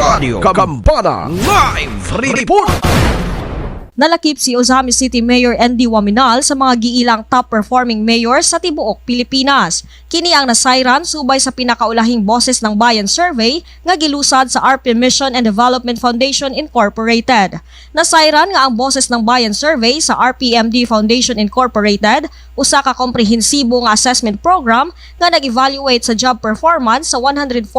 Radio Kambana Live Report. Nalakip si Ozamis City Mayor ND Waminal sa mga giilang top-performing mayors sa tibuok Pilipinas. Kini ang nasayran subay sa pinakaulahing Boses ng Bayan survey nga gilusad sa RP Mission and Development Foundation Incorporated. Nasayran nga ang Boses ng Bayan survey sa RPMD Foundation Incorporated, usa ka komprehensibo nga assessment program nga nag-evaluate sa job performance sa 148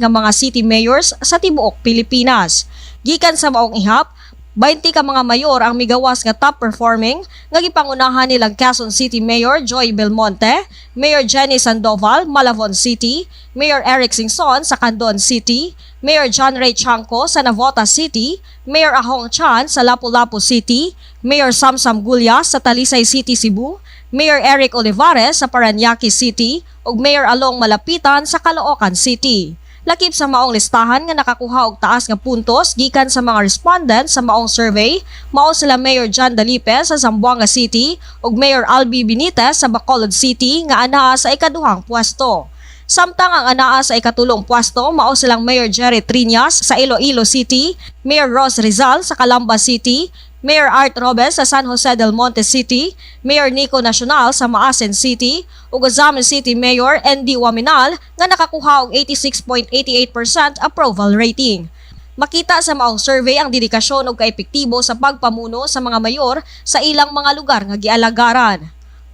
nga mga city mayors sa tibuok Pilipinas. Gikan sa maong ihap, 20 ka mga mayor ang migawas nga top performing nga gipangunahan nilang Quezon City Mayor Joy Belmonte, Mayor Jenny Sandoval, Malabon City, Mayor Eric Singson sa Candon City, Mayor John Ray Chanco sa Navotas City, Mayor Ahong Chan sa Lapu-Lapu City, Mayor Samsam Gulyas sa Talisay City, Cebu, Mayor Eric Olivares sa Parañaque City, ug Mayor Along Malapitan sa Caloocan City. Lakip sa maong listahan nga nakakuha og taas nga puntos gikan sa mga respondents sa maong survey, mao sila Mayor John Dalipe sa Zamboanga City ug Mayor Albi Benitez sa Bacolod City nga anaa sa ikaduhang pwesto. Samtang ang anaa sa ikatulong pwesto mao silang Mayor Jerry Triñas sa Iloilo City, Mayor Ross Rizal sa Calamba City, Mayor Art Robes sa San Jose del Monte City, Mayor Nico Nacional sa Maasin City, ug Ozamis City Mayor ND Waminal nga nakakuha og 86.88% approval rating. Makita sa maong survey ang dedikasyon ug kaepektibo sa pagpamuno sa mga mayor sa ilang mga lugar nga gialagaran.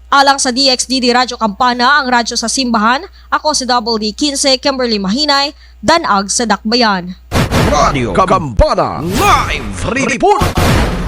Alang sa DXDD Radyo Kampana, ang radyo sa simbahan, ako si Double D 15 Kimberly Mahinay, Danag sa Dakbayan. Radio Kambana Live Report.